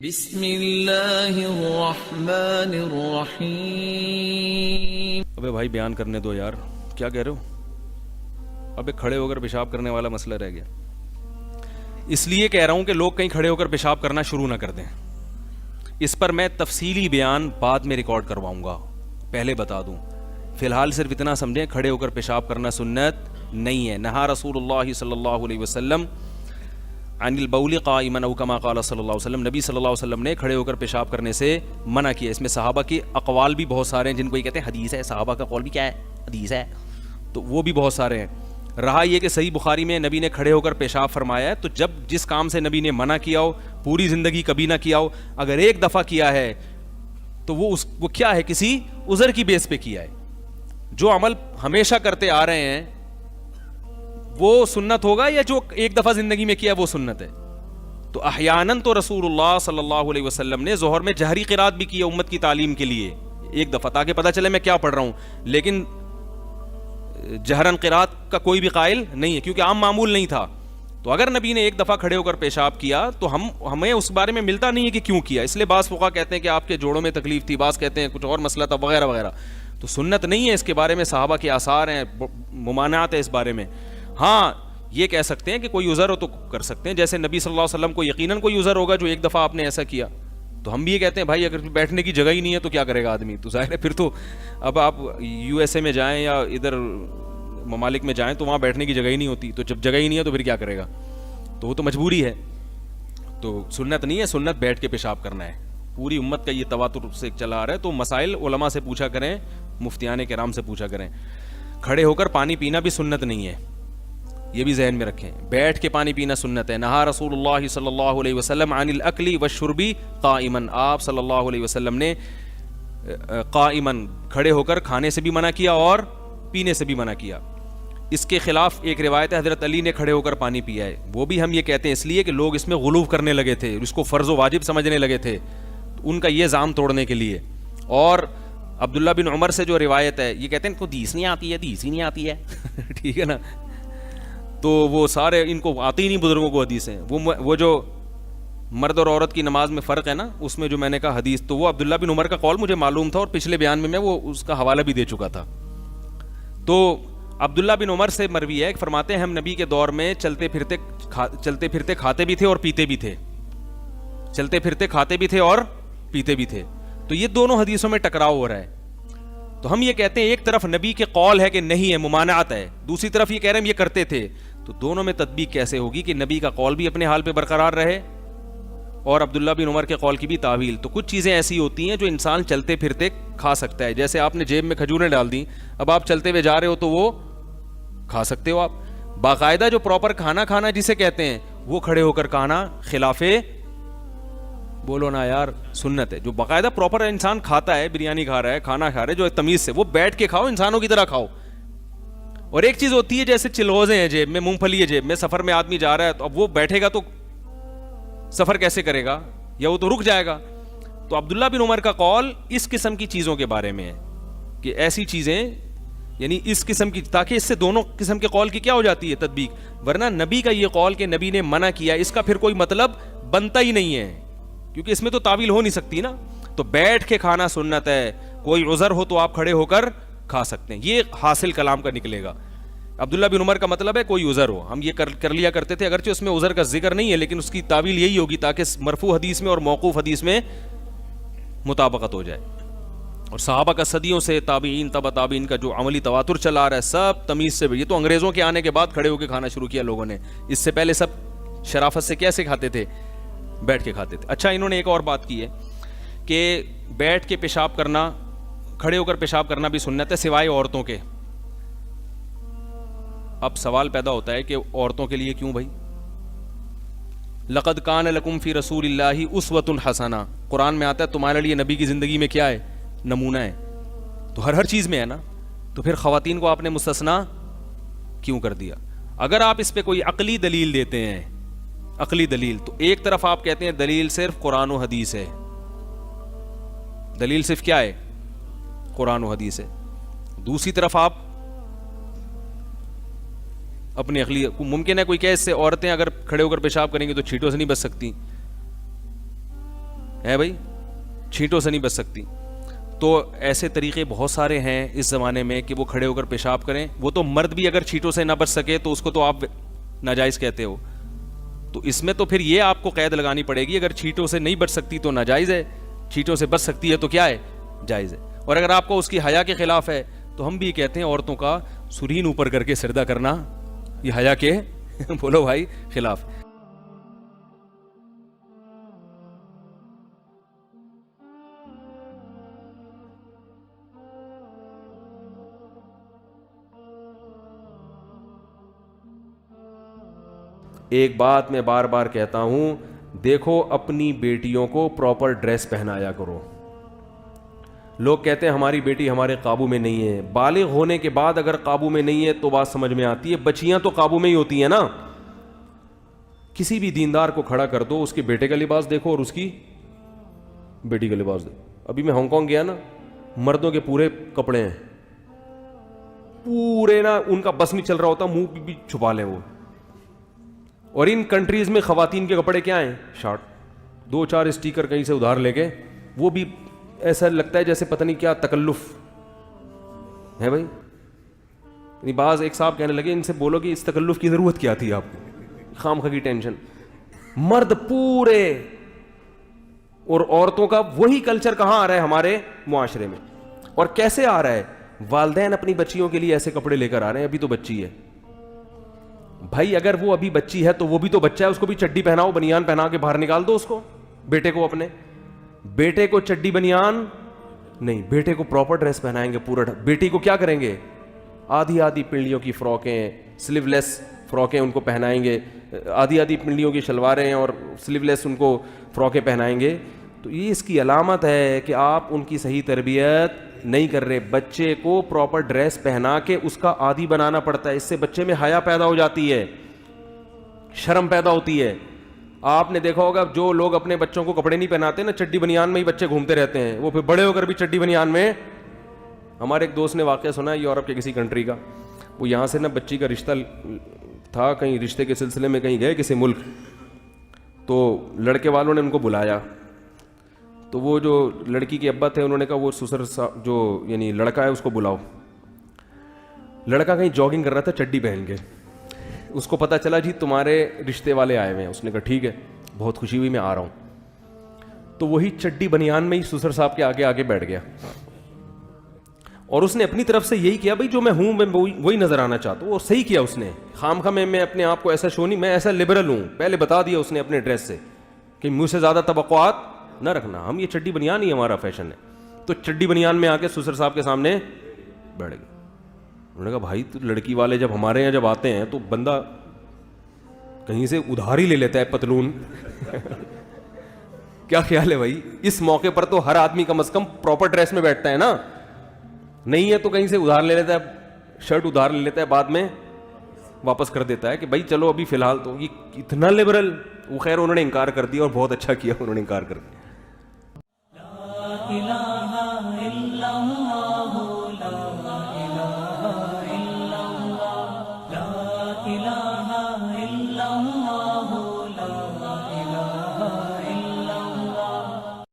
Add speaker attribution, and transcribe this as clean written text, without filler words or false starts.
Speaker 1: بسم اللہ الرحمن الرحیم۔
Speaker 2: ابے بھائی بیان کرنے دو یار، کیا کہہ رہے ہو؟ ابے کھڑے ہو کر پیشاب کرنے والا مسئلہ رہ گیا، اس لیے کہہ رہا ہوں کہ لوگ کہیں کھڑے ہو کر پیشاب کرنا شروع نہ کر دیں۔ اس پر میں تفصیلی بیان بعد میں ریکارڈ کرواؤں گا، پہلے بتا دوں۔ فی الحال صرف اتنا سمجھیں کھڑے ہو کر پیشاب کرنا سنت نہیں ہے۔ نہا رسول اللہ صلی اللہ علیہ وسلم عن البول قائما او کما قال صلی اللہ علیہ وسلم، نبی صلی اللہ علیہ وسلم نے کھڑے ہو کر پیشاب کرنے سے منع کیا۔ اس میں صحابہ کے اقوال بھی بہت سارے ہیں، جن کو یہ کہتے ہیں حدیث ہے، صحابہ کا قول بھی کیا ہے؟ حدیث ہے، تو وہ بھی بہت سارے ہیں۔ رہا یہ کہ صحیح بخاری میں نبی نے کھڑے ہو کر پیشاب فرمایا ہے، تو جب جس کام سے نبی نے منع کیا ہو، پوری زندگی کبھی نہ کیا ہو، اگر ایک دفعہ کیا ہے تو وہ کیا ہے؟ کسی عذر کی بیس پہ کیا ہے۔ جو عمل ہمیشہ کرتے آ رہے ہیں وہ سنت ہوگا، یا جو ایک دفعہ زندگی میں کیا وہ سنت ہے؟ تو احیاناً تو رسول اللہ صلی اللہ علیہ وسلم نے ظہر میں جہری قرات بھی کی ہے امت کی تعلیم کے لیے، ایک دفعہ، تاکہ پتہ چلے میں کیا پڑھ رہا ہوں، لیکن جہرن قرات کا کوئی بھی قائل نہیں ہے، کیونکہ عام معمول نہیں تھا۔ تو اگر نبی نے ایک دفعہ کھڑے ہو کر پیشاب کیا تو ہمیں اس بارے میں ملتا نہیں ہے کہ کیوں کیا۔ اس لیے بعض فقہا کہتے ہیں کہ آپ کے جوڑوں میں تکلیف تھی، بعض کہتے ہیں کچھ اور مسئلہ تھا، وغیرہ وغیرہ۔ تو سنت نہیں ہے، اس کے بارے میں صحابہ کے آثار ہیں، ممانعات ہے اس بارے میں۔ ہاں یہ کہہ سکتے ہیں کہ کوئی عذر ہو تو کر سکتے ہیں، جیسے نبی صلی اللہ علیہ وسلم کو یقیناً کوئی عذر ہوگا جو ایک دفعہ آپ نے ایسا کیا، تو ہم بھی یہ کہتے ہیں بھائی اگر بیٹھنے کی جگہ ہی نہیں ہے تو کیا کرے گا آدمی؟ تو ظاہر ہے پھر تو اب آپ یو ایس اے میں جائیں یا ادھر ممالک میں جائیں تو وہاں بیٹھنے کی جگہ ہی نہیں ہوتی، تو جب جگہ ہی نہیں ہے تو پھر کیا کرے گا؟ تو وہ تو مجبوری ہے۔ تو سنت نہیں ہے، سنت بیٹھ کے پیشاب کرنا ہے۔ پوری امت کا یہ تواتر سے چلا آ رہا ہے، تو مسائل علماء سے پوچھا کریں، مفتیان کرام سے پوچھا کریں۔ کھڑے ہو کر پانی پینا بھی سنت نہیں ہے، یہ بھی ذہن میں رکھیں۔ بیٹھ کے پانی پینا سنت ہے۔ نہا رسول اللہ صلی اللہ علیہ وسلم عن الاکل والشرب قائما، آپ صلی اللہ علیہ وسلم نے قائما کھڑے ہو کر کھانے سے بھی منع کیا اور پینے سے بھی منع کیا۔ اس کے خلاف ایک روایت ہے حضرت علی نے کھڑے ہو کر پانی پیا ہے، وہ بھی ہم یہ کہتے ہیں اس لیے کہ لوگ اس میں غلو کرنے لگے تھے، اس کو فرض و واجب سمجھنے لگے تھے، ان کا یہ زعم توڑنے کے لیے۔ اور عبداللہ بن عمر سے جو روایت ہے، یہ کہتے ہیں ان کو حدیث نہیں آتی ہے، حدیث ہی نہیں آتی ہے ٹھیک ہے نا؟ تو وہ سارے ان کو آتی ہی نہیں بزرگوں کو حدیثیں۔ وہ جو مرد اور عورت کی نماز میں فرق ہے نا، اس میں جو میں نے کہا حدیث، تو وہ عبداللہ بن عمر کا قول مجھے معلوم تھا، اور پچھلے بیان میں وہ اس کا حوالہ بھی دے چکا تھا۔ تو عبداللہ بن عمر سے مروی ہے، فرماتے ہیں ہم نبی کے دور میں چلتے پھرتے کھاتے بھی تھے اور پیتے بھی تھے، چلتے پھرتے کھاتے بھی تھے اور پیتے بھی تھے۔ تو یہ دونوں حدیثوں میں ٹکراؤ ہو رہا ہے۔ تو ہم یہ کہتے ہیں ایک طرف نبی کے قول ہے کہ نہیں ہے، ممانعت ہے، دوسری طرف یہ کہہ رہے ہیں ہم یہ کرتے تھے، تو دونوں میں تطبیق کیسے ہوگی کہ نبی کا قول بھی اپنے حال پہ برقرار رہے اور عبداللہ بن عمر کے قول کی بھی تعویل؟ تو کچھ چیزیں ایسی ہوتی ہیں جو انسان چلتے پھرتے کھا سکتا ہے، جیسے آپ نے جیب میں کھجوریں ڈال دیں، اب آپ چلتے ہوئے جا رہے ہو تو وہ کھا سکتے ہو آپ۔ باقاعدہ جو پراپر کھانا جسے کہتے ہیں وہ کھڑے ہو کر کھانا خلاف بولو نا یار سنت ہے۔ جو باقاعدہ پراپر انسان کھاتا ہے، بریانی کھا رہا ہے، کھانا کھا رہا ہے جو تمیز سے، وہ بیٹھ کے کھاؤ، انسانوں کی طرح کھاؤ۔ اور ایک چیز ہوتی ہے جیسے چلغوزے ہیں جیب میں، مونگ پھلی ہے جیب میں، سفر میں آدمی جا رہا ہے تو اب وہ بیٹھے گا تو سفر کیسے کرے گا، یا وہ تو رک جائے گا۔ تو عبداللہ بن عمر کا قول اس قسم کی چیزوں کے بارے میں ہے کہ ایسی چیزیں، یعنی اس قسم کی، تاکہ اس سے دونوں قسم کے قول کی کیا ہو جاتی ہے تطبیق۔ ورنہ نبی کا یہ قول کہ نبی نے منع کیا، اس کا پھر کوئی مطلب بنتا ہی نہیں ہے، کیونکہ اس میں تو تعویل ہو نہیں سکتی نا۔ تو بیٹھ کے کھانا سنت ہے، کوئی عذر ہو تو آپ کھڑے ہو کر کھا سکتے ہیں، یہ حاصل کلام کا نکلے گا۔ عبداللہ بن عمر کا مطلب ہے کوئی عذر ہو، ہم یہ کر لیا کرتے تھے، اگرچہ اس میں عذر کا ذکر نہیں ہے، لیکن اس کی تعویل یہی ہوگی تاکہ مرفوع حدیث میں اور موقوف حدیث میں مطابقت ہو جائے۔ اور صحابہ کا صدیوں سے، تابعین، تبع تابعین کا جو عملی تواتر چلا آ رہا ہے، سب تمیز سے، یہ تو انگریزوں کے آنے کے بعد کھڑے ہو کے کھانا شروع کیا لوگوں نے، اس سے پہلے سب شرافت سے کیسے کھاتے تھے؟ بیٹھ کے کھاتے تھے۔ اچھا، انہوں نے ایک اور بات کی ہے کہ بیٹھ کے پیشاب کرنا، کھڑے ہو کر پیشاب کرنا بھی سنت ہے سوائے عورتوں کے۔ اب سوال پیدا ہوتا ہے کہ عورتوں کے لیے کیوں بھائی؟ لقد کان لکم فی رسول اللہ اسوۃ حسنہ، قرآن میں آتا ہے تمہارے لیے نبی کی زندگی میں کیا ہے؟ نمونہ ہے۔ تو ہر چیز میں ہے نا، تو پھر خواتین کو آپ نے مستثنا کیوں کر دیا؟ اگر آپ اس پہ کوئی عقلی دلیل دیتے ہیں، عقلی دلیل، تو ایک طرف آپ کہتے ہیں دلیل صرف قرآن و حدیث ہے، دلیل صرف کیا ہے؟ قرآن و حدیث ہے۔ دوسری طرف آپ اپنی عقلی، ممکن ہے کوئی کہ اس سے عورتیں اگر کھڑے ہو کر پیشاب کریں گی تو چھینٹوں سے نہیں بچ سکتی، ہے بھائی, چھینٹوں سے نہیں بچ سکتی. تو ایسے طریقے بہت سارے ہیں اس زمانے میں کہ وہ کھڑے ہو کر پیشاب کریں. وہ تو مرد بھی اگر چھینٹوں سے نہ بچ سکے تو اس کو تو آپ ناجائز کہتے ہو. تو اس میں تو پھر یہ آپ کو قید لگانی پڑے گی, اگر چھینٹوں سے نہیں بچ سکتی تو ناجائز ہے, چھینٹوں سے بچ سکتی ہے تو کیا ہے, جائز ہے. اور اگر آپ کو اس کی حیا کے خلاف ہے تو ہم بھی کہتے ہیں عورتوں کا سرین اوپر کر کے سردہ کرنا یہ حیا کے بولو بھائی خلاف. ایک بات میں بار بار کہتا ہوں, دیکھو اپنی بیٹیوں کو پراپر ڈریس پہنایا کرو. لوگ کہتے ہیں ہماری بیٹی ہمارے قابو میں نہیں ہے. بالغ ہونے کے بعد اگر قابو میں نہیں ہے تو بات سمجھ میں آتی ہے. بچیاں تو قابو میں ہی ہوتی ہیں نا. کسی بھی دیندار کو کھڑا کر دو, اس کے بیٹے کا لباس دیکھو اور اس کی بیٹی کا لباس دیکھو. ابھی میں ہانگ کانگ گیا نا, مردوں کے پورے کپڑے ہیں, پورے نا, ان کا بس نہیں چل رہا ہوتا, منہ بھی چھپا لیں وہ. اور ان کنٹریز میں خواتین کے کپڑے کیا ہیں, شارٹ, 2-4 اسٹیکر کہیں سے ادھار لے کے, وہ بھی ایسا لگتا ہے جیسے پتہ نہیں کیا تکلف ہے بھائی. یعنی بعض ایک صاحب کہنے لگے ان سے بولو کہ اس تکلف کی ضرورت کیا تھی آپ کو, خام خواہ کی ٹینشن. مرد پورے, اور عورتوں کا وہی کلچر کہاں آ رہا ہے ہمارے معاشرے میں, اور کیسے آ رہا ہے؟ والدین اپنی بچیوں کے لیے ایسے کپڑے لے کر آ رہے ہیں. ابھی تو بچی ہے بھائی, اگر وہ ابھی بچی ہے تو وہ بھی تو بچہ ہے, اس کو بھی چڈی پہناؤ, بنیان پہنا کے باہر نکال دو اس کو. بیٹے کو, اپنے بیٹے کو چڈی بنیان نہیں, بیٹے کو پراپر ڈریس پہنائیں گے پورا. بیٹی کو کیا کریں گے, آدھی آدھی پنڈلیوں کی فراکیں, سلیو لیس فراکیں ان کو پہنائیں گے, آدھی آدھی پنڈلیوں کی شلواریں اور سلیو لیس ان کو فراکیں پہنائیں گے. تو یہ اس کی علامت ہے کہ آپ ان کی صحیح تربیت نہیں کر رہے. بچے کو پراپر ڈریس پہنا کے اس کا عادی بنانا پڑتا ہے. اس سے بچے میں حیا پیدا ہو جاتی ہے, شرم پیدا ہوتی ہے. آپ نے دیکھا ہوگا جو لوگ اپنے بچوں کو کپڑے نہیں پہناتے نا, چڈی بنیان میں ہی بچے گھومتے رہتے ہیں, وہ پھر بڑے ہو کر بھی چڈی بنیان میں. ہمارے ایک دوست نے واقعہ سنا ہے یورپ کے کسی کنٹری کا. وہ یہاں سے نا بچی کا رشتہ تھا, کہیں رشتے کے سلسلے میں کہیں گئے کسی ملک, تو لڑکے والوں نے ان کو بلایا. تو وہ جو لڑکی کے ابا تھے انہوں نے کہا وہ سسر جو یعنی لڑکا ہے اس کو بلاؤ. لڑکا کہیں جاگنگ کر رہا تھا چڈی پہن کے. اس کو پتا چلا جی تمہارے رشتے والے آئے ہوئے ہیں. اس نے کہا ٹھیک ہے, بہت خوشی ہوئی, میں آ رہا ہوں. تو وہی چڈی بنیان میں ہی سسر صاحب کے آگے آگے بیٹھ گیا, اور اس نے اپنی طرف سے یہی کیا بھائی جو میں ہوں میں وہی نظر آنا چاہتا ہوں. اور صحیح کیا اس نے, خام خواہ میں اپنے آپ کو ایسا شو نہیں, میں ایسا لبرل ہوں, پہلے بتا دیا اس نے اپنے ڈریس سے کہ مجھ سے زیادہ توقعات نہ رکھنا, ہم یہ چڈی بنیان ہی ہمارا فیشن ہے. تو چڈی بنیان میں آ کے سسر صاحب کے سامنے بیٹھ گئے. انہوں نے کہا بھائی تو لڑکی والے جب ہمارے یہاں جب آتے ہیں تو بندہ کہیں سے ادھار ہی لے لیتا ہے پتلون. کیا خیال ہے بھائی, اس موقع پر تو ہر آدمی کم از کم پراپر ڈریس میں بیٹھتا ہے نا, نہیں ہے تو کہیں سے ادھار لے لیتا ہے, شرٹ ادھار لے لیتا ہے, بعد میں واپس کر دیتا ہے کہ بھائی چلو ابھی فی الحال. تو یہ اتنا لبرل. وہ خیر انہوں نے انکار کر دیا, اور بہت اچھا کیا انہوں نے انکار کر دیا.